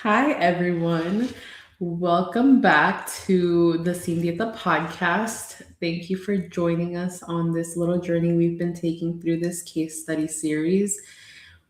Hi, everyone. Welcome back to the Sin Dieta podcast. Thank you for joining us on this little journey we've been taking through this case study series.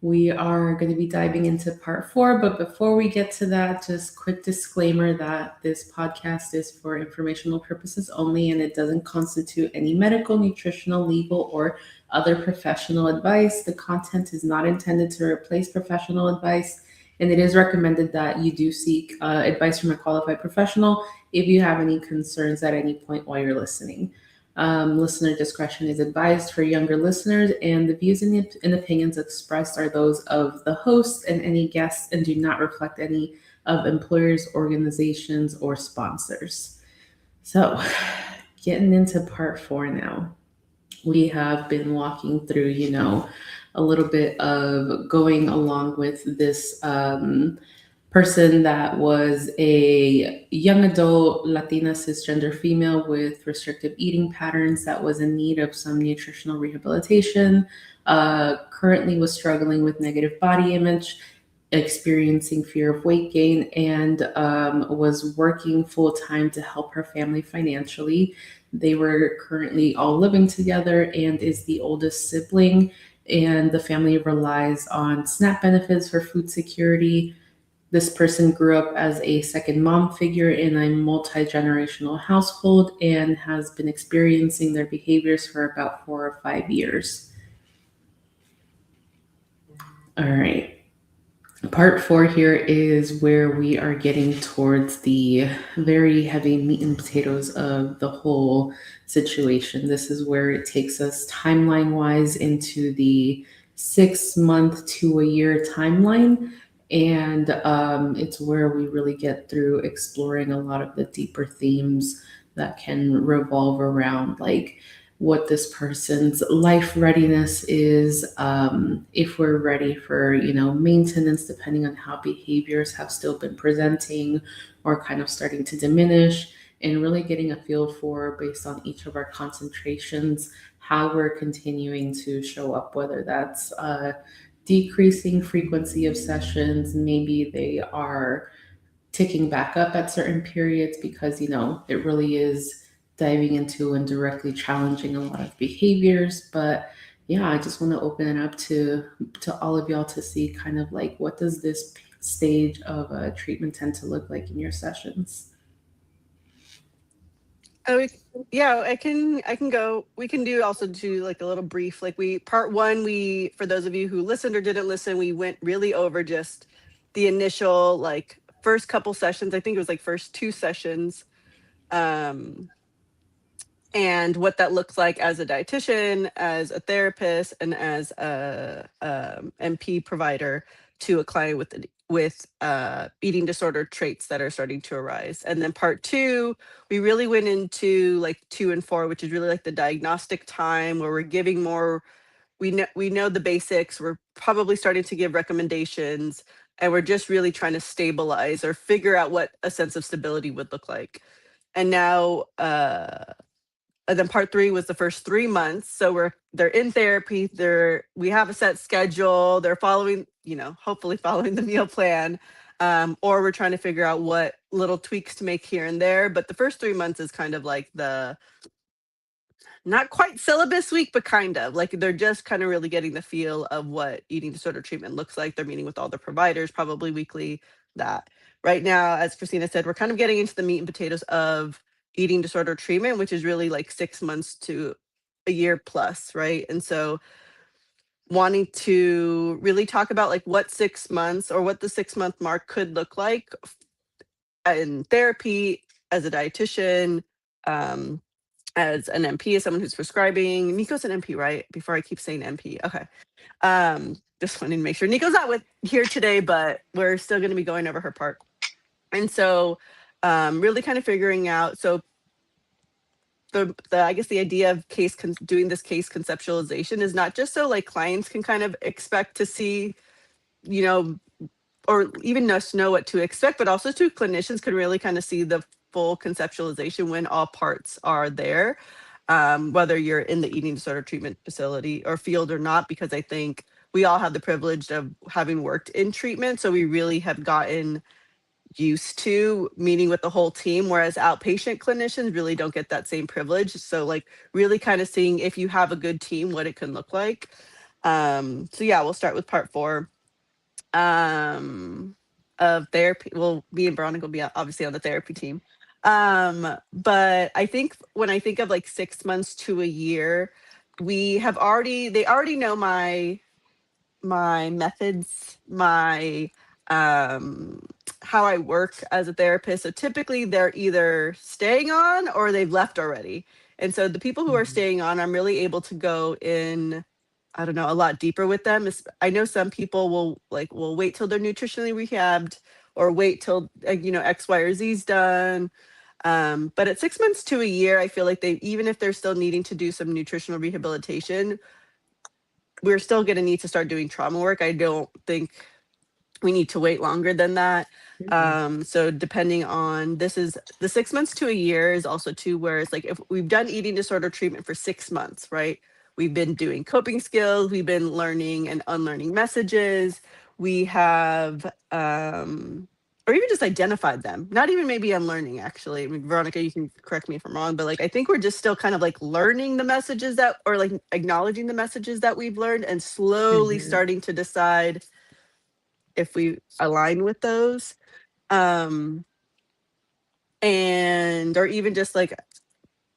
We are going to be diving into part 4, but before we get to that, just quick disclaimer that this podcast is for informational purposes only and it doesn't constitute any medical, nutritional, legal, or other professional advice. The content is not intended to replace professional advice, and it is recommended that you do seek advice from a qualified professional if you have any concerns at any point while you're listening. Listener discretion is advised for younger listeners, and the views and opinions expressed are those of the host and any guests and do not reflect any of employers, organizations, or sponsors. So, getting into part 4 now. We have been walking through, a little bit of going along with this person that was a young adult Latina cisgender female with restrictive eating patterns that was in need of some nutritional rehabilitation, currently was struggling with negative body image, experiencing fear of weight gain, and was working full time to help her family financially. They were currently all living together and is the oldest sibling, and the family relies on SNAP benefits for food security. This person grew up as a second mom figure in a multi generational household and has been experiencing their behaviors for about 4 or 5 years. All right. Part 4 here is where we are getting towards the very heavy meat and potatoes of the whole situation. This is where it takes us timeline wise into the 6 month to a year timeline. And it's where we really get through exploring a lot of the deeper themes that can revolve around like what this person's life readiness is, if we're ready for maintenance, depending on how behaviors have still been presenting or kind of starting to diminish, and really getting a feel for, based on each of our concentrations, how we're continuing to show up, whether that's decreasing frequency of sessions, maybe they are ticking back up at certain periods because it really is diving into and directly challenging a lot of behaviors. But yeah, I just want to open it up to all of y'all to see kind of like what does this stage of treatment tend to look like in your sessions. Oh, yeah, I can go. We can do like a little brief. Like part one, for those of you who listened or didn't listen, we went really over just the initial like first couple sessions. I think it was like first 2 sessions. Um and what that looks like as a dietitian, as a therapist, and as a MP provider to a client with eating disorder traits that are starting to arise. And then part 2, we really went into like 2 and 4, which is really like the diagnostic time where we're giving more. We know the basics. We're probably starting to give recommendations, and we're just really trying to stabilize or figure out what a sense of stability would look like. And now and then part 3 was the first 3 months. So they're in therapy. We have a set schedule. They're following, hopefully following the meal plan. Or we're trying to figure out what little tweaks to make here and there. But the first 3 months is kind of like the not quite syllabus week, but kind of like they're just kind of really getting the feel of what eating disorder treatment looks like. They're meeting with all the providers, probably weekly. That right now, as Christina said, we're kind of getting into the meat and potatoes of eating disorder treatment, which is really like 6 months to a year plus, right? And so wanting to really talk about like what 6 months or what the 6 month mark could look like in therapy, as a dietitian, um, as an MP, as someone who's prescribing. Nico's an MP, right? Before I keep saying MP. Okay. Just wanted to make sure Nico's not with here today, but we're still going to be going over her part. And so really kind of figuring out, so the I guess the idea of doing this case conceptualization is not just so like clients can kind of expect to see, you know, or even just know what to expect, but also to clinicians can really kind of see the full conceptualization when all parts are there, whether you're in the eating disorder treatment facility or field or not, because I think we all have the privilege of having worked in treatment, so we really have gotten used to meeting with the whole team, whereas outpatient clinicians really don't get that same privilege. So like really kind of seeing if you have a good team, what it can look like. So yeah, we'll start with part 4, um, of therapy. Well, me and Veronica will be obviously on the therapy team. But I think when I think of like 6 months to a year, they already know my methods, my um how I work as a therapist. So typically they're either staying on or they've left already. And so the people who are Mhm. staying on, I'm really able to go in, I don't know, a lot deeper with them. I know some people will wait till they're nutritionally rehabbed or wait till X, Y, or Z's done. But at 6 months to a year, I feel like they, even if they're still needing to do some nutritional rehabilitation, we're still going to need to start doing trauma work. I don't think we need to wait longer than that. Mhm. So depending on, this is the 6 months to a year is also too, where it's like if we've done eating disorder treatment for 6 months, right? We've been doing coping skills, we've been learning and unlearning messages, we have or even just identified them. Not even maybe unlearning actually. I mean, Veronica, you can correct me if I'm wrong, but like I think we're just still kind of like learning the messages that, or like acknowledging the messages that we've learned and slowly Mhm. starting to decide if we align with those. um and or even just like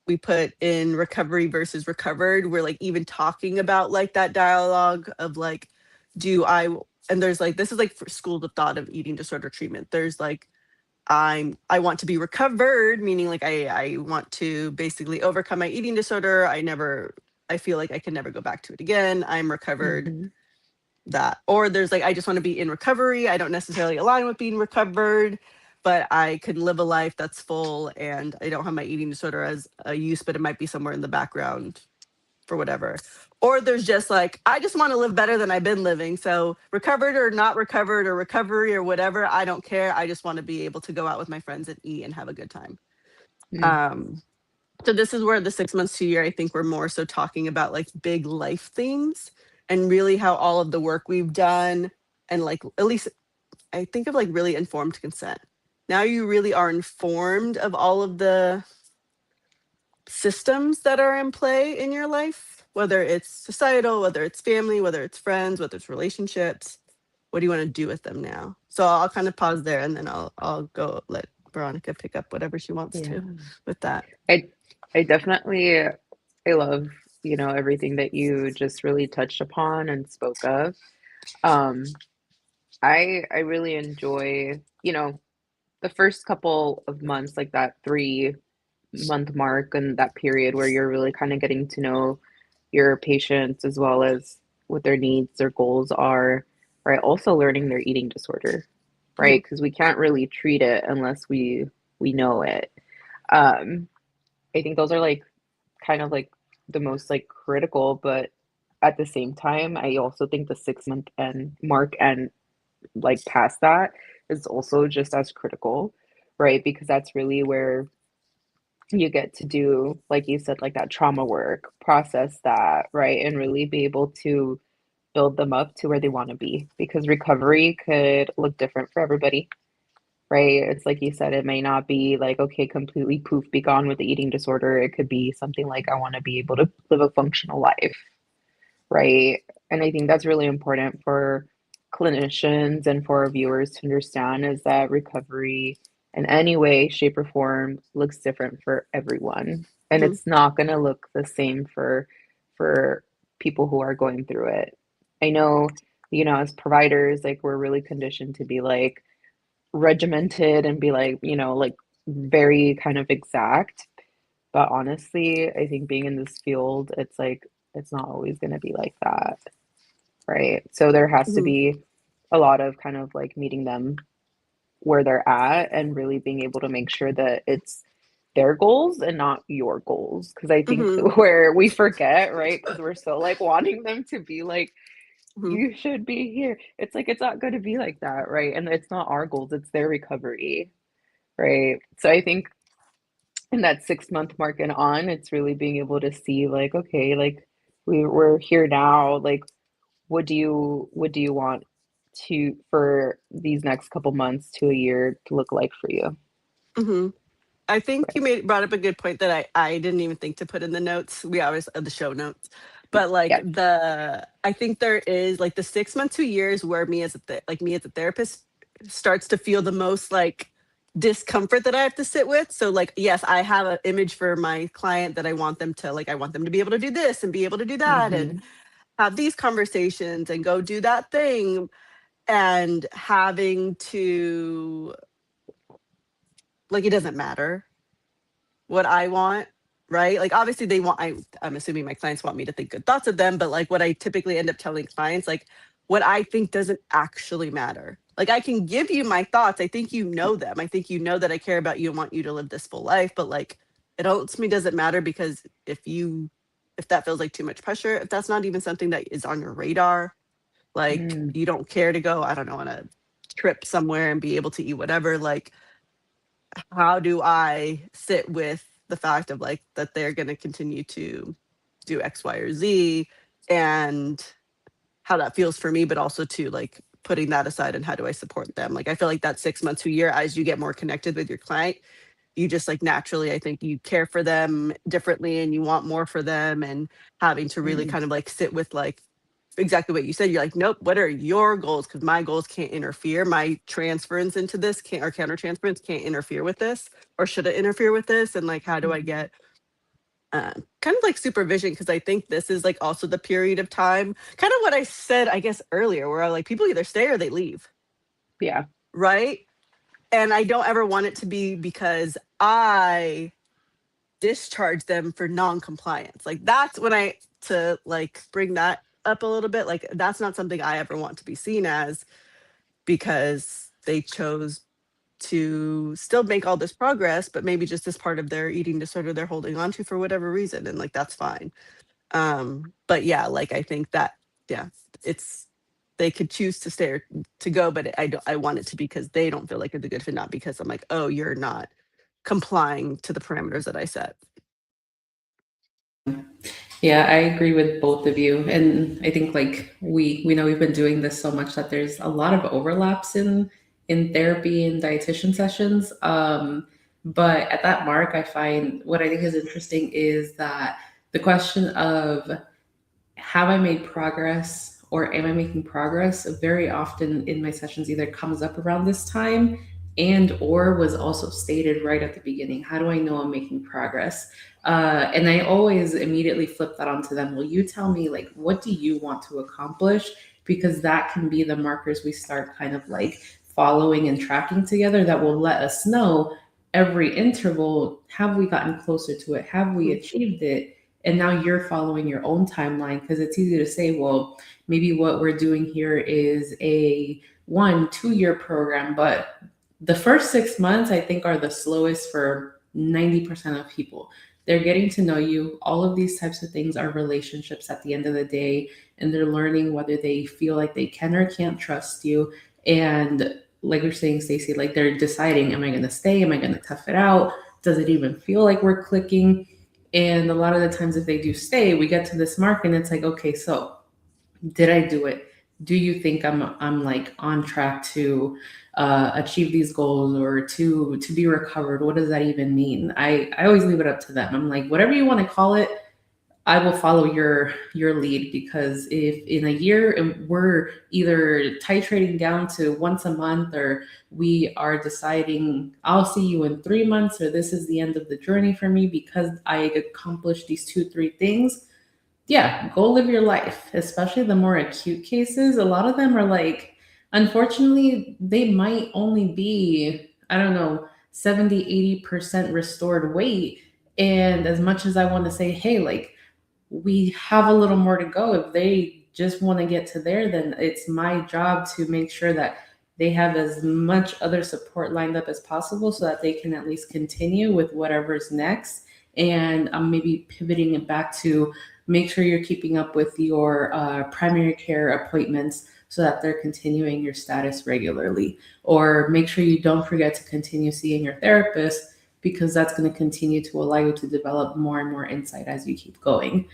we put in recovery versus recovered, we're like even talking about like that dialogue of like, do I, and there's like, this is like for school of thought of eating disorder treatment, there's like, I want to be recovered, meaning like I want to basically overcome my eating disorder. I feel like I can never go back to it again. I'm recovered, Mhm. that. Or there's like, I just want to be in recovery. I don't necessarily align with being recovered, but I can live a life that's full and I don't have my eating disorder as a use, but it might be somewhere in the background for whatever. Or there's just like, I just want to live better than I've been living. So recovered or not recovered or recovery or whatever, I don't care. I just want to be able to go out with my friends and eat and have a good time. Mhm. Um, so this is where the 6 months to a year, I think we're more so talking about like big life themes and really how all of the work we've done, and like at least I think of like really informed consent. Now you really are informed of all of the systems that are in play in your life, whether it's societal, whether it's family, whether it's friends, whether it's relationships. What do you want to do with them now? So I'll kind of pause there and then I'll go let Veronica pick up whatever she wants Yeah. to with that. I I definitely I love, everything that you just really touched upon and spoke of. Um, I really enjoy, the first couple of months, like that 3-month mark and that period where you're really kind of getting to know your patients as well as what their needs, their goals are, right? Also learning their eating disorder, Mhm, right? Because we can't really treat it unless we know it. Um, I think those are like kind of like the most like critical, but at the same time, I also think the 6 month and mark and like past that is also just as critical, right? Because that's really where you get to do, like you said, like that trauma work, process that, right? And really be able to build them up to where they want to be. Because recovery could look different for everybody, right? It's like you said, it may not be like, okay, completely poof, be gone with the eating disorder. It could be something like, I want to be able to live a functional life, right? And I think that's really important for clinicians and for our viewers to understand is that recovery in any way, shape, or form looks different for everyone. And mhm, it's not going to look the same for people who are going through it. I know, as providers, like we're really conditioned to be like regimented and be like, like very kind of exact. But honestly, I think being in this field, it's like it's not always going to be like that, right? So there has to mhm, be a lot of kind of like meeting them where they're at and really being able to make sure that it's their goals and not your goals. Because I think mhm, where we forget, right? Because we're so like wanting them to be like, mhm, you should be here. It's like, it's not going to be like that, right? And it's not our goals, it's their recovery, right? So I think in that 6 month mark and on, it's really being able to see like, okay, like we're here now, like what do you want to for these next couple months to a year to look like for you? Hmm. I think you Right. brought up a good point that I didn't even think to put in the notes. We always the show notes, but like Yeah. I think there is like the 6 months, 2 years where me as a therapist starts to feel the most like discomfort that I have to sit with. So like yes, I have an image for my client that I want them to be able to do this and be able to do that and Mhm. have these conversations and go do that thing and having to like it doesn't matter what I want, right? Like obviously I'm assuming my clients want me to think good thoughts of them, but like what I typically end up telling clients, like what I think doesn't actually matter. Like I can give you my thoughts. I think you know them. I think you know that I care about you and want you to live this full life, but like it ultimately doesn't matter because if that feels like too much pressure, if that's not even something that is on your radar, like Mm, you don't care to go, I don't know, on a trip somewhere and be able to eat whatever, like how do I sit with the fact of like that they're going to continue to do X, Y, or Z and how that feels for me, but also to like putting that aside and how do I support them? Like I feel like that 6 months to a year as you get more connected with your client, you just like naturally, I think you care for them differently and you want more for them and having to really mm, kind of like sit with like exactly what you said. You're like, nope, what are your goals? Because my goals can't interfere. My transference into this can't or counter transference can't interfere with this, or should it interfere with this? And like, how do I mhm. get kind of like supervision? Because I think this is like also the period of time, kind of what I said, I guess earlier, where like people either stay or they leave, Yeah. right? And I don't ever want it to be because I discharge them for non-compliance. Like that's when I to like bring that up a little bit. Like that's not something I ever want to be seen as because they chose to still make all this progress, but maybe just as part of their eating disorder they're holding on to for whatever reason. And like that's fine. But yeah, like I think that yeah, it's they could choose to stay or to go, but I want it to be because they don't feel like it's a good fit, not because I'm like, oh, you're not complying to the parameters that I set. Yeah, I agree with both of you. And I think like we know we've been doing this so much that there's a lot of overlaps in therapy and dietitian sessions. But at that mark, I find what I think is interesting is that the question of have I made progress or am I making progress very often in my sessions either comes up around this time and or was also stated right at the beginning. How do I know I'm making progress? And I always immediately flip that onto them. Will you tell me like what do you want to accomplish? Because that can be the markers we start kind of like following and tracking together that will let us know every interval, have we gotten closer to it? Have we Mhm. achieved it? And now you're following your own timeline because it's easy to say, well, maybe what we're doing here is a 1 2 year program, but the first 6 months I think are the slowest for 90% of people. They're getting to know you. All of these types of things are relationships at the end of the day, and they're learning whether they feel like they can or can't trust you. And like you're saying, Stacey, like they're deciding, am I going to stay? Am I going to tough it out? Does it even feel like we're clicking? And a lot of the times, if they do stay, we get to this mark and it's like, okay, so did I do it? Do you think I'm like on track to achieve these goals or to be recovered? What does that even mean? I always leave it up to them. I'm like, whatever you want to call it, I will follow your lead because if in a year we're either titrating down to once a month or we are deciding I'll see you in 3 months or this is the end of the journey for me because I accomplished these 2 3 things, yeah, go live your life. Especially the more acute cases, a lot of them are like, unfortunately, they might only be, I don't know, 70 80% restored weight. And as much as I want to say, hey, like we have a little more to go. If they just want to get to there, then it's my job to make sure that they have as much other support lined up as possible so that they can at least continue with whatever's next. And I'm maybe pivoting it back to make sure you're keeping up with your primary care appointments so that they're continuing your status regularly. Or make sure you don't forget to continue seeing your therapist because that's going to continue to allow you to develop more and more insight as you keep going.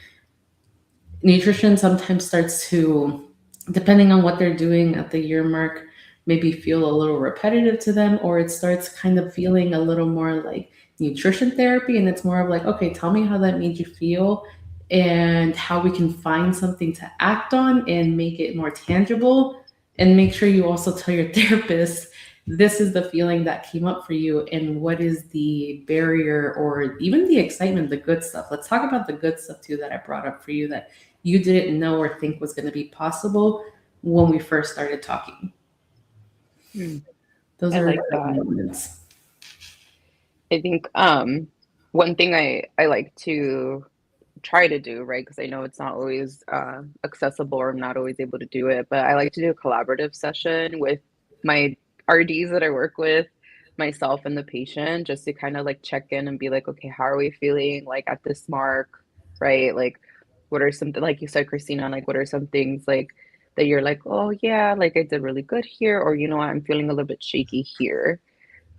Nutrition sometimes starts to depending on what they're doing at the year mark, maybe feel a little repetitive to them, or it starts kind of feeling a little more like nutrition therapy. And it's more of like, okay, tell me how that made you feel and how we can find something to act on and make it more tangible. And make sure you also tell your therapist this is the feeling that came up for you and what is the barrier or even the excitement, the good stuff. Let's talk about the good stuff too that I brought up for you that you didn't know or think was going to be possible when we first started talking. Mm, Those I are like exciting that. moments. I think one thing I like to try to do, right? Because I know it's not always accessible or I'm not always able to do it, but I like to do a collaborative session with my RDs that I work with, myself and the patient, just to kind of like check in and be like, okay, how are we feeling like at this mark, right? Like, what are some, like you said, Christina, like, what are some things like that you're like, oh, yeah, like I did really good here, or you know what, I'm feeling a little bit shaky here.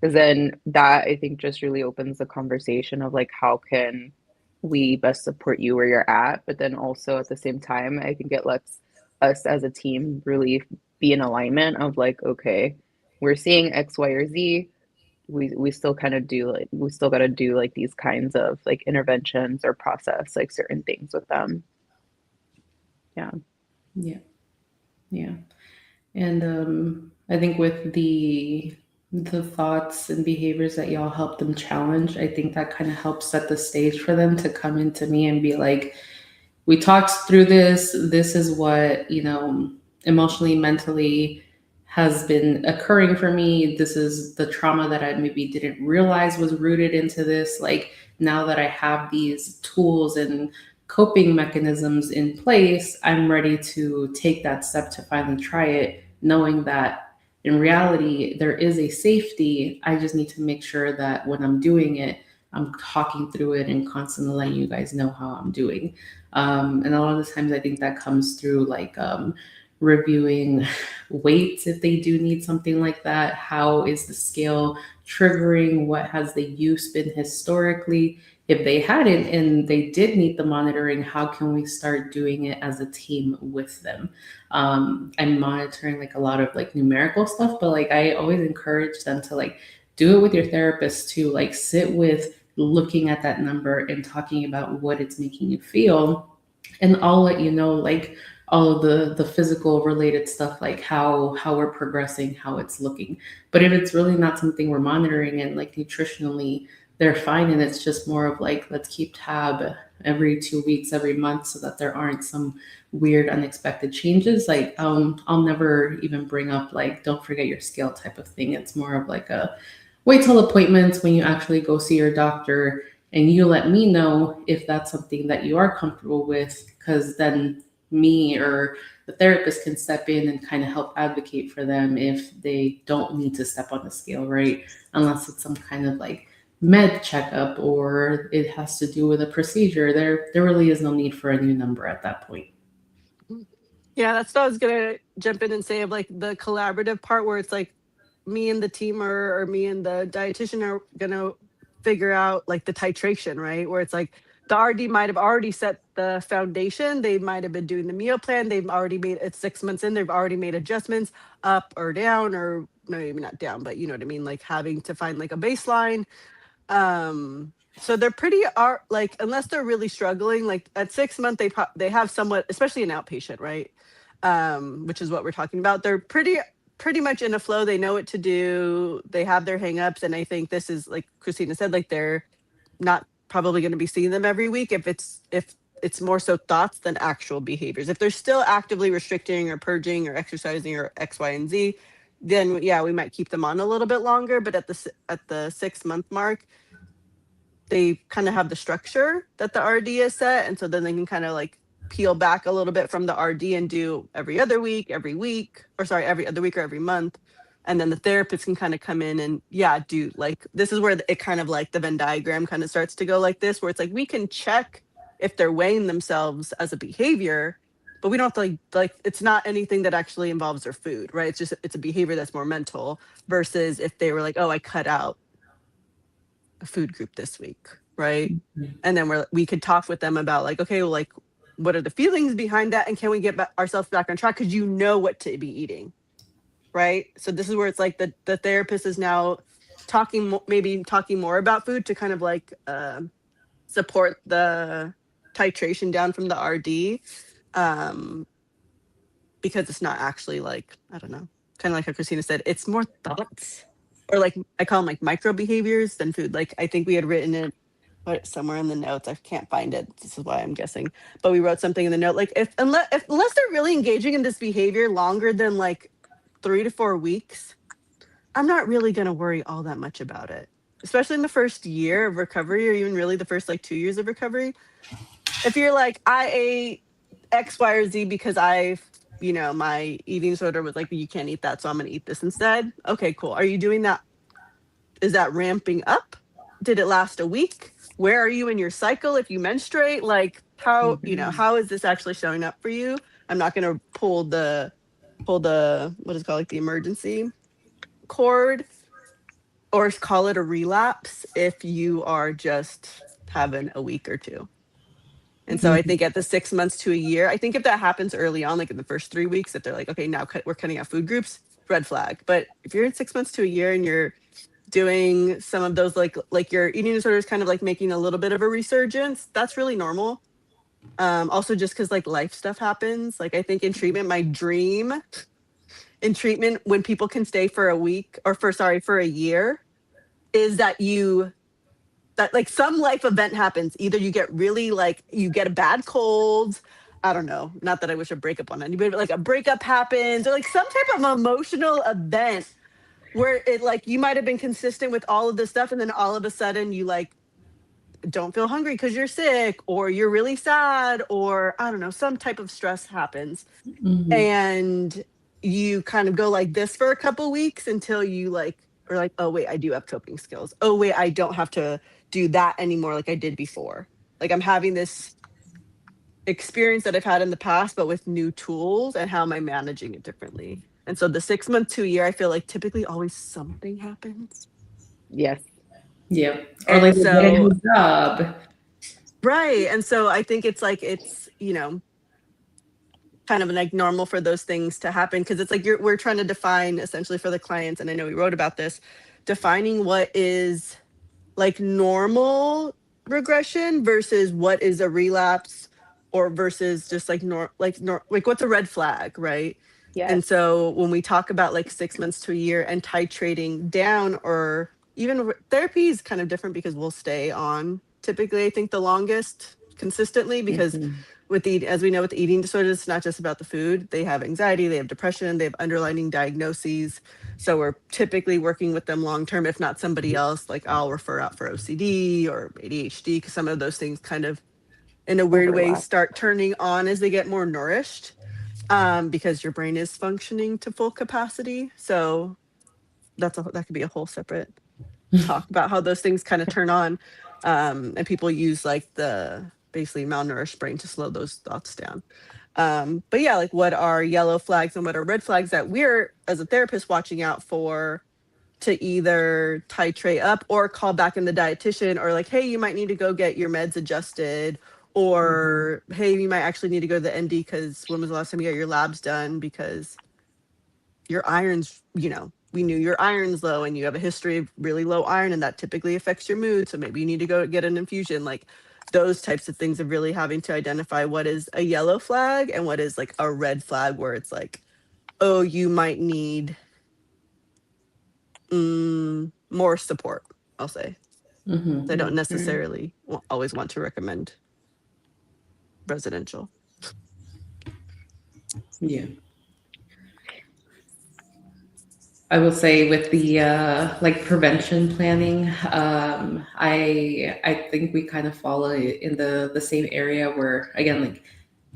Because then that I think just really opens the conversation of like how can we best support you where you're at, but then also at the same time, I think it lets us as a team really be in alignment of like, okay, we're seeing X, Y, or Z. We still kind of do like we still got to do like these kinds of like interventions or process like certain things with them. Yeah. Yeah, yeah. And I think with the thoughts and behaviors that y'all help them challenge, I think that kind of helps set the stage for them to come into me and be like, we talked through this. This is what, emotionally, mentally has been occurring for me. This is the trauma that I maybe didn't realize was rooted into this. Like, now that I have these tools and coping mechanisms in place, I'm ready to take that step to finally try it, knowing that in reality, there is a safety. I just need to make sure that when I'm doing it, I'm talking through it and constantly letting you guys know how I'm doing. And a lot of the times, I think that comes through like reviewing weights if they do need something like that. How is the scale triggering? What has the use been historically? If they hadn't and they did need the monitoring, how can we start doing it as a team with them? I'm monitoring like a lot of like numerical stuff, but like I always encourage them to like do it with your therapist too. Like sit with looking at that number and talking about what it's making you feel, and I'll let you know like all of the physical related stuff, like how we're progressing, how it's looking. But if it's really not something we're monitoring and like nutritionally they're fine, and it's just more of like let's keep tab every 2 weeks, every month, so that there aren't some weird unexpected changes, like I'll never even bring up like don't forget your scale type of thing. It's more of like a wait till appointments when you actually go see your doctor, and you let me know if that's something that you are comfortable with, because then me or the therapist can step in and kind of help advocate for them if they don't need to step on the scale, right? Unless it's some kind of like med checkup or it has to do with a procedure, there really is no need for a new number at that point. Yeah, that's what I was gonna jump in and say of like the collaborative part where it's like me and the team or me and the dietitian are gonna figure out like the titration, right? Where it's like the RD might have already set the foundation. They might have been doing the meal plan. They've already made it's 6 months in. They've already made adjustments up or down, or no, maybe not down, but you know what I mean. Like having to find like a baseline. So they're pretty are like unless they're really struggling, like at 6 months they have somewhat, especially an outpatient, right? Which is what we're talking about. They're pretty much in a flow. They know what to do. They have their hangups, and I think this is like Christina said, like they're not probably going to be seeing them every week if it's more so thoughts than actual behaviors. If they're still actively restricting or purging or exercising or X, Y, and Z, then yeah, we might keep them on a little bit longer. But at the 6 month mark, they kind of have the structure that the RD is set. And so then they can kind of like peel back a little bit from the RD and do every week, or sorry, every other week or every month. And then the therapist can kind of come in and yeah, do like this is where it kind of like the Venn diagram kind of starts to go like this, where it's like we can check if they're weighing themselves as a behavior, but we don't have to like it's not anything that actually involves their food, right? It's just it's a behavior that's more mental versus if they were like, oh, I cut out a food group this week, right? And then we could talk with them about like, okay, well, like what are the feelings behind that, and can we get ourselves back on track, because you know what to be eating, right? So this is where it's like the therapist is now talking, maybe talking more about food to kind of like support the titration down from the RD, um, because it's not actually like, I don't know, kind of like how Christina said, it's more thoughts, or like I call them like micro behaviors than food. Like I think we had written it somewhere in the notes. I can't find it. This is why I'm guessing. But we wrote something in the note like, if unless they're really engaging in this behavior longer than like 3 to 4 weeks, I'm not really going to worry all that much about it. Especially in the first year of recovery, or even really the first like 2 years of recovery. If you're like, I ate X, Y, or Z because my eating disorder was like, you can't eat that, so I'm going to eat this instead. Okay, cool. Are you doing that? Is that ramping up? Did it last a week? Where are you in your cycle if you menstruate? Like how is this actually showing up for you? I'm not going to pull the what is it called, like the emergency cord, or call it a relapse if you are just having a week or two. And so I think at the 6 months to a year, I think if that happens early on, like in the first 3 weeks, if they're like, okay, now we're cutting out food groups, red flag. But if you're in 6 months to a year and you're doing some of those, like your eating disorder is kind of like making a little bit of a resurgence, that's really normal. Also just because like life stuff happens. Like I think in treatment, my dream in treatment, when people can stay for a week, or for a year, is that like some life event happens. Either you get really like, you get a bad cold. I don't know. Not that I wish a breakup on anybody, but like a breakup happens, or like some type of emotional event where it like, you might have been consistent with all of this stuff, and then all of a sudden you like don't feel hungry because you're sick, or you're really sad, or I don't know, some type of stress happens. And you kind of go like this for a couple weeks until you like are like, oh wait, I do have coping skills. Oh wait, I don't have to do that anymore like I did before. Like I'm having this experience that I've had in the past, but with new tools, and how am I managing it differently? And so the 6 month to a year, I feel like typically always something happens. Yes. Yeah. Or like And you get a so, new job. right. And so I think it's like, it's, kind of like normal for those things to happen, because it's like we're trying to define essentially for the clients, and I know we wrote about this, defining what is like normal regression versus what is a relapse, or versus just like like what's a red flag, right? Yes. And so when we talk about like 6 months to a year and titrating down, or even therapy is kind of different, because we'll stay on typically, I think, the longest consistently, because with as we know, with the eating disorders, it's not just about the food. They have anxiety, they have depression, they have underlying diagnoses. So we're typically working with them long term, if not somebody else. Like I'll refer out for OCD or ADHD, because some of those things kind of, in a weird way, Overlap. start turning on as they get more nourished, because your brain is functioning to full capacity. So that could be a whole separate talk about how those things kind of turn on. And people use like the basically malnourished brain to slow those thoughts down. But yeah, like what are yellow flags and what are red flags that we're as a therapist watching out for, to either titrate up or call back in the dietitian, or like, hey, you might need to go get your meds adjusted, or hey, you might actually need to go to the ND, because when was the last time you got your labs done, because your iron's, we knew your iron's low, and you have a history of really low iron, and that typically affects your mood. So maybe you need to go get an infusion. Like those types of things, of really having to identify what is a yellow flag and what is like a red flag, where it's like, oh, you might need more support, I'll say. I don't necessarily always want to recommend residential. Yeah. I will say with the like prevention planning, I think we kind of follow in the same area where, again, like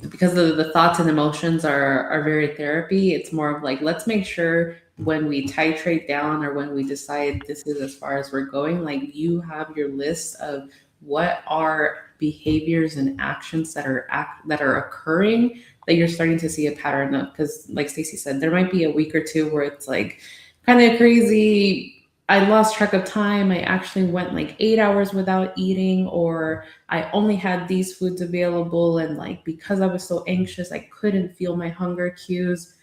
because the thoughts and emotions are very therapy. It's more of like, let's make sure when we titrate down, or when we decide this is as far as we're going, like you have your list of what are behaviors and actions that are occurring, that you're starting to see a pattern of. Because like Stacey said, there might be a week or two where it's like kind of crazy, I lost track of time. I actually went like 8 hours without eating, or I only had these foods available. And like, because I was so anxious, I couldn't feel my hunger cues.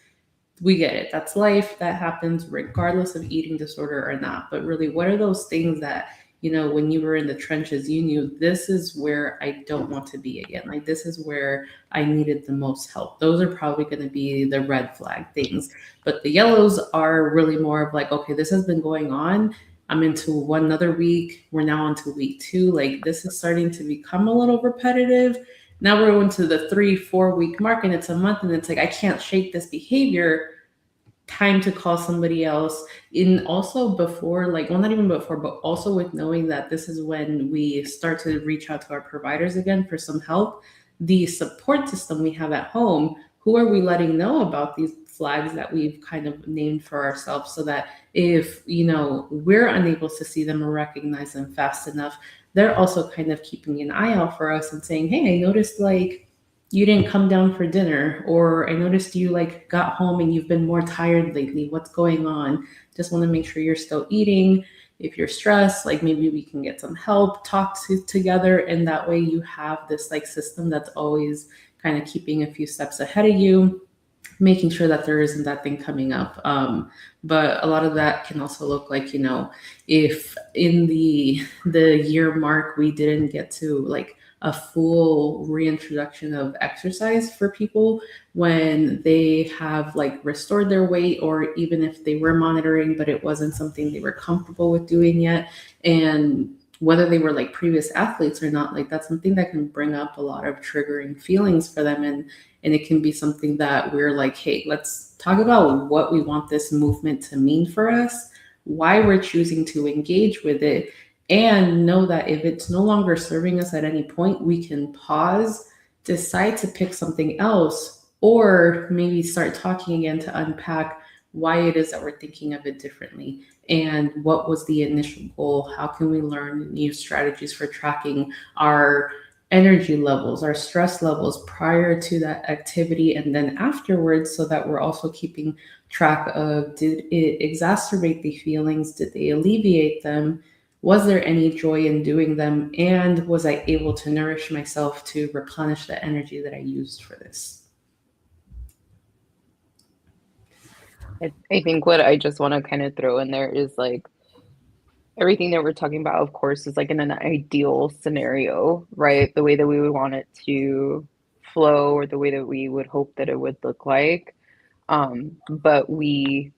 We get it. That's life. That happens regardless of eating disorder or not. But really, what are those things that, when you were in the trenches, you knew this is where I don't want to be again? Like, this is where I needed the most help. Those are probably going to be the red flag things. But the yellows are really more of like, okay, this has been going on. I'm into one another week. We're now on to week two. Like, this is starting to become a little repetitive. Now we're going to the 3 4 week mark, and it's a month, and it's like I can't shake this behavior. Time to call somebody else. In also before, like, well, not even before, but also with knowing that this is when we start to reach out to our providers again for some help. The support system we have at home, who are we letting know about these flags that we've kind of named for ourselves, so that if we're unable to see them or recognize them fast enough, they're also kind of keeping an eye out for us and saying, hey, I noticed like you didn't come down for dinner, or I noticed you like got home and you've been more tired lately. What's going on? Just want to make sure you're still eating. If you're stressed, like maybe we can get some help, together, and that way you have this like system that's always kind of keeping a few steps ahead of you, making sure that there isn't that thing coming up. But a lot of that can also look like, if in the year mark we didn't get to like a full reintroduction of exercise for people when they have like restored their weight, or even if they were monitoring but it wasn't something they were comfortable with doing yet, and whether they were like previous athletes or not, like that's something that can bring up a lot of triggering feelings for them. And it can be something that we're like, hey, let's talk about what we want this movement to mean for us, why we're choosing to engage with it, and know that if it's no longer serving us at any point, we can pause, decide to pick something else, or maybe start talking again to unpack why it is that we're thinking of it differently, and what was the initial goal. How can we learn new strategies for tracking our energy levels, our stress levels prior to that activity and then afterwards, so that we're also keeping track of, did it exacerbate the feelings? Did they alleviate them? Was there any joy in doing them? And was I able to nourish myself to replenish the energy that I used for this? I think what I just want to kind of throw in there is like everything that we're talking about, of course, is like in an ideal scenario, right? The way that we would want it to flow, or the way that we would hope that it would look like. But we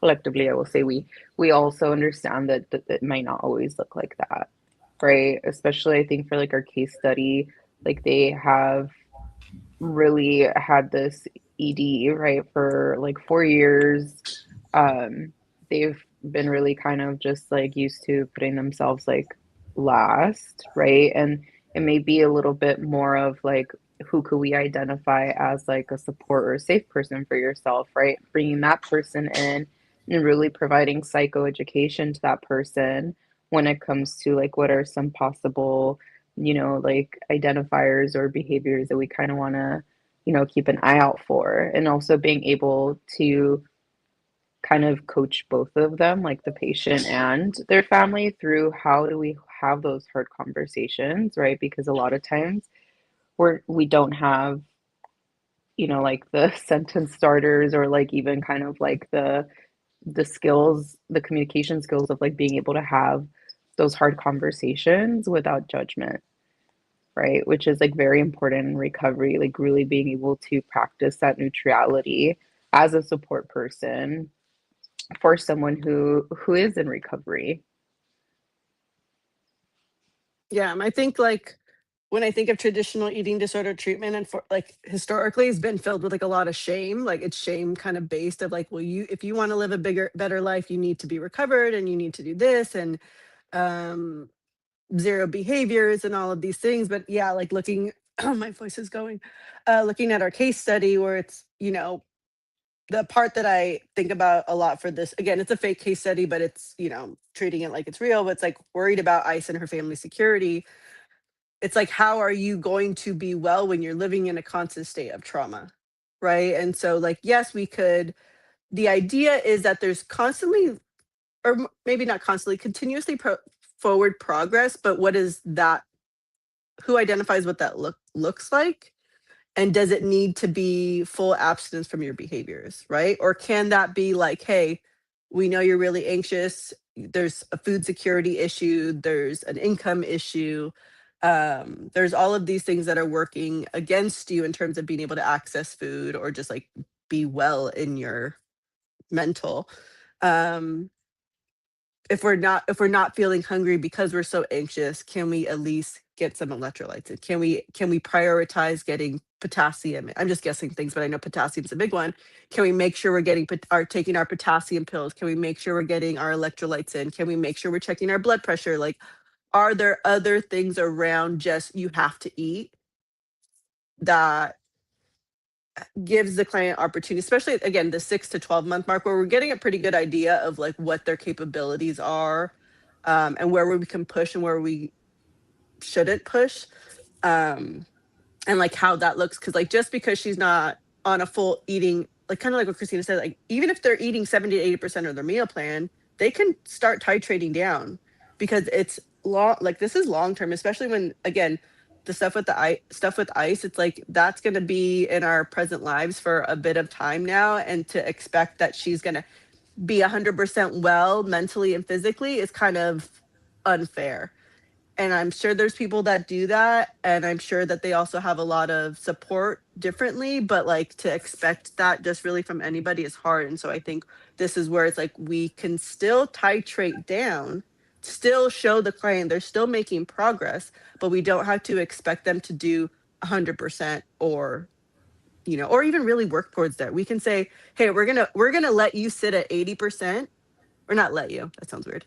collectively, I will say we also understand that it might not always look like that, right? Especially I think for like our case study, like they have really had this ED, right, for like 4 years. They've been really kind of just like used to putting themselves like last, right? And it may be a little bit more of like, who could we identify as like a support or a safe person for yourself, right? Bringing that person in and really providing psychoeducation to that person when it comes to like what are some possible, like identifiers or behaviors that we kind of want to, keep an eye out for. And also being able to kind of coach both of them, like the patient and their family, through how do we have those hard conversations, right? Because a lot of times we don't have, like the sentence starters, or like even kind of like the skills, the communication skills of like being able to have those hard conversations without judgment, right? Which is like very important in recovery, like really being able to practice that neutrality as a support person for someone who is in recovery. Yeah, I think like when I think of traditional eating disorder treatment, and for like historically it's been filled with like a lot of shame. Like it's shame kind of based of like, well, you if you want to live a better life, you need to be recovered and you need to do this, and um zero behaviors and all of these things. But yeah, like looking my voice is going, looking at our case study where it's, the part that I think about a lot for this, again, it's a fake case study, but it's, treating it like it's real, but it's like worried about ICE and her family's security. It's like, how are you going to be well when you're living in a constant state of trauma? Right. And so, like, yes, we could, the idea is that there's constantly maybe not constantly, continuously forward progress, but what is that? Who identifies what that looks like? And does it need to be full abstinence from your behaviors, right? Or can that be like, hey, we know you're really anxious. There's a food security issue. There's an income issue. There's all of these things that are working against you in terms of being able to access food or just like be well in your mental. If we're not feeling hungry because we're so anxious, can we at least get some electrolytes in? Can we prioritize getting potassium? I'm just guessing things, but I know potassium's a big one. Can we make sure we're getting taking our potassium pills? Can we make sure we're getting our electrolytes in? Can we make sure we're checking our blood pressure? Like, are there other things around just you have to eat that gives the client opportunity, especially again the 6 to 12 month mark, where we're getting a pretty good idea of like what their capabilities are, and where we can push and where we shouldn't push, and like how that looks. Because like just because she's not on a full eating, like kind of like what Christina said, like even if they're eating 70 to 80% of their meal plan, they can start titrating down, because it's long, like this is long term, especially when again the stuff with ice, it's like that's going to be in our present lives for a bit of time now, and to expect that she's going to be 100% well mentally and physically is kind of unfair. And I'm sure there's people that do that, and I'm sure that they also have a lot of support differently, but like to expect that just really from anybody is hard. And so I think this is where it's like we can still titrate down, still show the client they're still making progress, but we don't have to expect them to do 100%, or or even really work towards that. We can say, hey, we're gonna let you sit at 80%, or not let you, that sounds weird.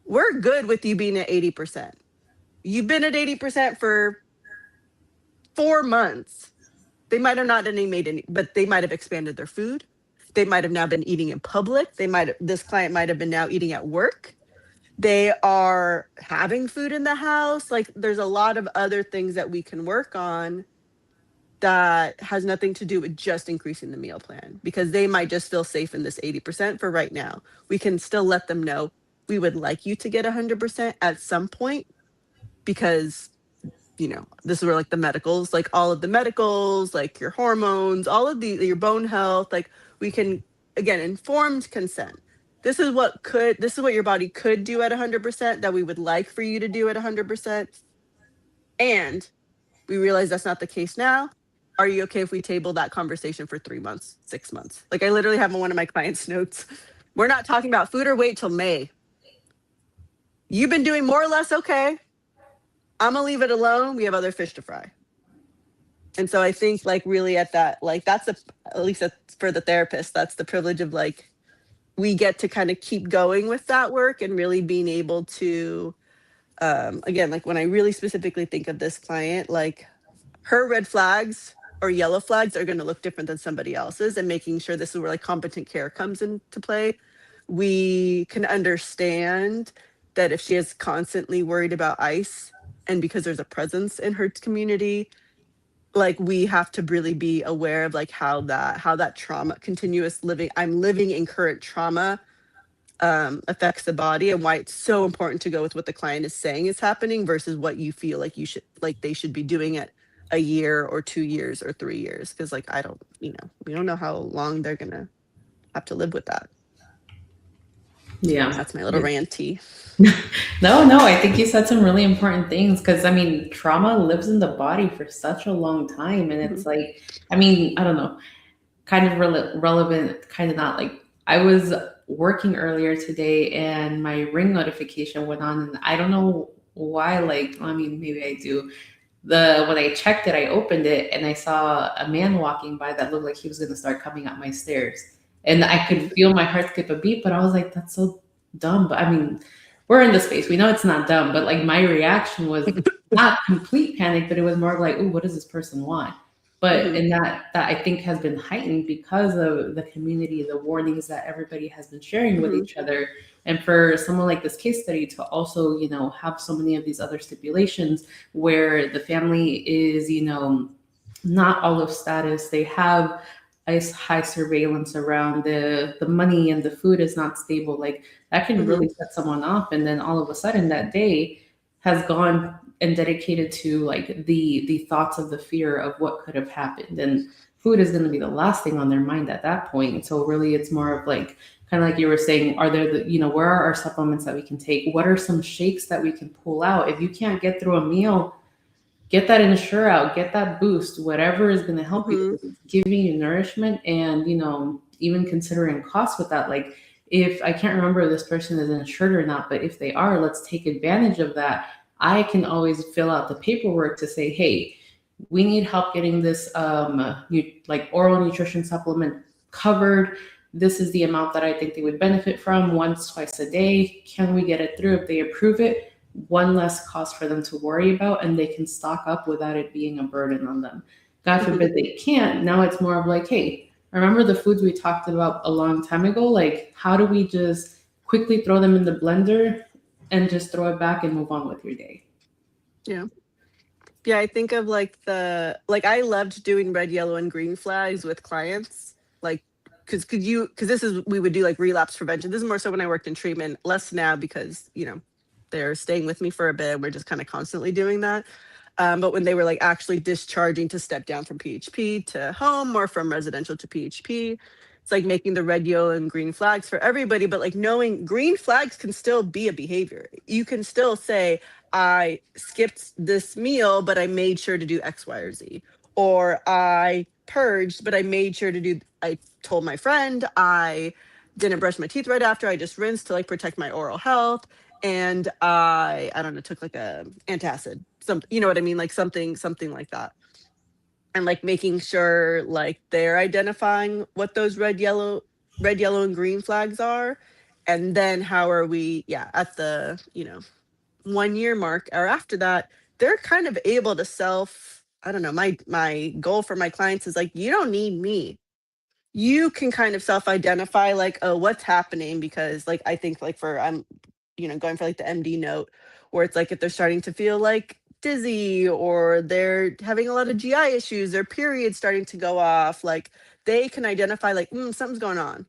We're good with you being at 80%. You've been at 80% for 4 months. They might have not made any, but they might have expanded their food. They might have now been eating in public. This client might have been now eating at work. They are having food in the house. Like there's a lot of other things that we can work on that has nothing to do with just increasing the meal plan, because they might just feel safe in this 80% for right now. We can still let them know we would like you to get 100% at some point, because this is where like the medicals, like all of the medicals, like your hormones, all of your bone health, like we can, again, informed consent. This is what your body could do at 100% that we would like for you to do at 100%. And we realize that's not the case now. Are you okay if we table that conversation for 3 months, 6 months? Like I literally have in one of my clients' notes, we're not talking about food or weight till May. You've been doing more or less okay. I'm gonna leave it alone. We have other fish to fry. And so I think like really at that, like that's at least for the therapist, that's the privilege of like, we get to kind of keep going with that work and really being able to, again, like when I really specifically think of this client, like her red flags or yellow flags are going to look different than somebody else's, and making sure this is where like competent care comes into play. We can understand that if she is constantly worried about ice, and because there's a presence in her community, like we have to really be aware of like how that trauma, continuous living, I'm living in current trauma, affects the body, and why it's so important to go with what the client is saying is happening versus what you feel like they should be doing it a year or 2 years or 3 years. Because like we don't know how long they're gonna have to live with that. Yeah. That's my little ranty. No, I think you said some really important things, because I mean, trauma lives in the body for such a long time. And it's like, I mean, I don't know, kind of relevant, kind of not. Like I was working earlier today and my Ring notification went on, and I don't know why. Like, I mean, maybe I do. When I checked it, I opened it and I saw a man walking by that looked like he was going to start coming up my stairs. And I could feel my heart skip a beat, but I was like, that's so dumb. But I mean, we're in the space. We know it's not dumb, but like my reaction was not complete panic, but it was more like, oh, what does this person want? But and that I think has been heightened because of the community, the warnings that everybody has been sharing with each other. And for someone like this case study to also, have so many of these other stipulations where the family is, not all of status, they have high surveillance around the money and the food is not stable, like that can Hmm. really set someone off. And then all of a sudden that day has gone and dedicated to like the thoughts of the fear of what could have happened. And food is going to be the last thing on their mind at that point. And so really it's more of like, kind of like you were saying, are there where are our supplements that we can take? What are some shakes that we can pull out? If you can't get through a meal, get that Ensure out, get that boost, whatever is going to help you Hmm. because it's giving you nourishment. And even considering cost with that, like if I can't remember if this person is insured or not, but if they are, let's take advantage of that. I can always fill out the paperwork to say, hey, we need help getting this like oral nutrition supplement covered. This is the amount that I think they would benefit from once, twice a day. Can we get it through? If they approve it, one less cost for them to worry about, and they can stock up without it being a burden on them. God Hmm. forbid they can't. Now it's more of like, hey, remember the foods we talked about a long time ago? Like, how do we just quickly throw them in the blender and just throw it back and move on with your day? Yeah. Yeah, I think of like I loved doing red, yellow, and green flags with clients. Like, because this is we would do like relapse prevention. This is more so when I worked in treatment, less now because they're staying with me for a bit. We're just kind of constantly doing that. But when they were like actually discharging to step down from PHP to home or from residential to PHP, it's like making the red, yellow, and green flags for everybody. But like knowing green flags can still be a behavior. You can still say, I skipped this meal, but I made sure to do X, Y, or Z. Or I purged, but I made sure to do, I told my friend I didn't brush my teeth right after. I just rinsed to like protect my oral health. And I don't know, took like a antacid, you know what I mean? Like something like that. And like making sure like they're identifying what those red, yellow, and green flags are. And then how are we, yeah, at the, 1 year mark or after that, they're kind of able to I don't know, my goal for my clients is like, you don't need me. You can kind of self-identify like, oh, what's happening? Because like I think like for I'm, going for like the MD note, where it's like if they're starting to feel like dizzy or they're having a lot of GI issues, their period's starting to go off, like they can identify like, something's going on.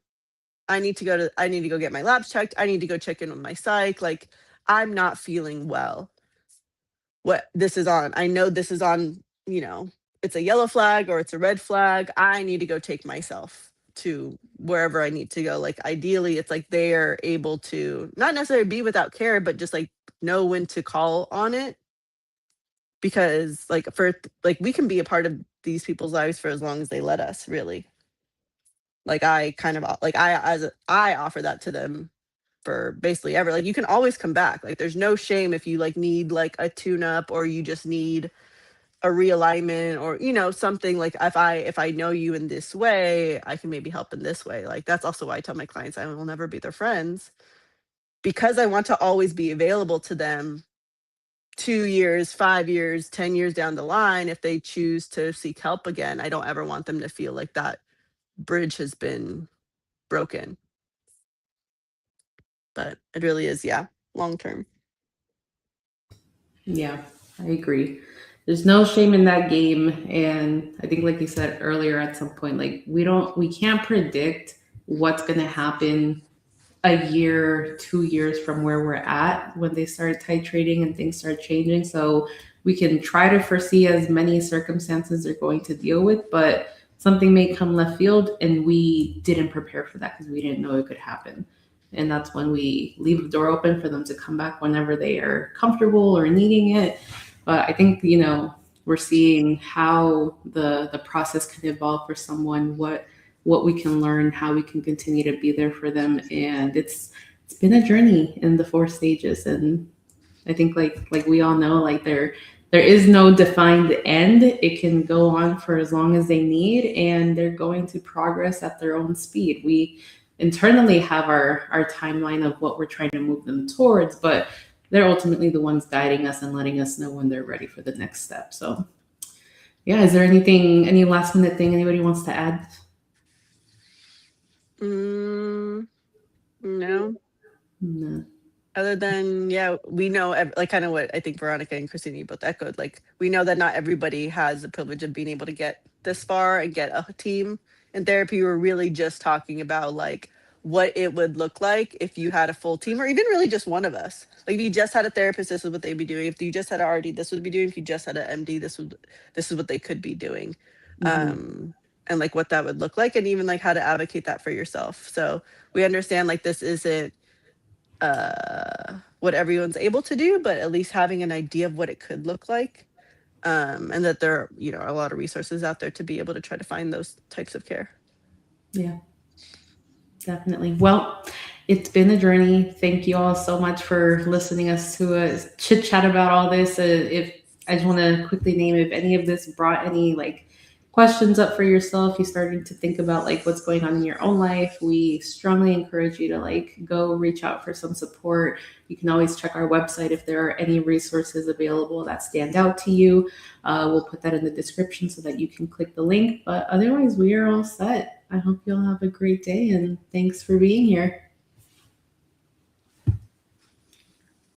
I need to go get my labs checked. I need to go check in with my psych. Like I'm not feeling well. What this is on. I know this is on, it's a yellow flag or it's a red flag. I need to go take myself to wherever I need to go. Like ideally, it's like they are able to not necessarily be without care, but just like know when to call on it. Because like we can be a part of these people's lives for as long as they let us, really. Like I kind of like I offer that to them for basically ever. Like you can always come back. Like there's no shame if you like need like a tune up or you just need a realignment or something. Like if I know you in this way, I can maybe help in this way. Like that's also why I tell my clients I will never be their friends, because I want to always be available to them 2 years, 5 years, 10 years down the line. If they choose to seek help again, I don't ever want them to feel like that bridge has been broken. But it really is, yeah, long term. Yeah, I agree. There's no shame in that game. And I think, like you said earlier, at some point, like we can't predict what's going to happen a year, 2 years from where we're at when they start titrating and things start changing. So we can try to foresee as many circumstances they're going to deal with, but something may come left field and we didn't prepare for that because we didn't know it could happen. And that's when we leave the door open for them to come back whenever they are comfortable or needing it. But I think, we're seeing how the process can evolve for someone, what we can learn, how we can continue to be there for them. And it's been a journey in the 4 stages. And I think like we all know, like there is no defined end. It can go on for as long as they need, and they're going to progress at their own speed. We internally have our timeline of what we're trying to move them towards, but they're ultimately the ones guiding us and letting us know when they're ready for the next step. So yeah, is there any last minute thing anybody wants to add? Mm, no. No. Other than, yeah, we know like kind of what I think Veronica and Christine, you both echoed. Like we know that not everybody has the privilege of being able to get this far and get a team in therapy, we're really just talking about like what it would look like if you had a full team, or even really just one of us. Like if you just had a therapist, this is what they'd be doing. If you just had an RD, this would be doing. If you just had an MD, this is what they could be doing. Mm-hmm. And like what that would look like, and even like how to advocate that for yourself. So we understand like this isn't what everyone's able to do, but at least having an idea of what it could look like. And that there, are a lot of resources out there to be able to try to find those types of care. Yeah, definitely. Well, it's been a journey. Thank you all so much for listening us to us chit chat about all this. If I just want to quickly name if any of this brought any like questions up for yourself, you started to think about like what's going on in your own life, we strongly encourage you to like go reach out for some support. You can always check our website if there are any resources available that stand out to you. We'll put that in the description so that you can click the link. But otherwise, we are all set. I hope you'll have a great day and thanks for being here.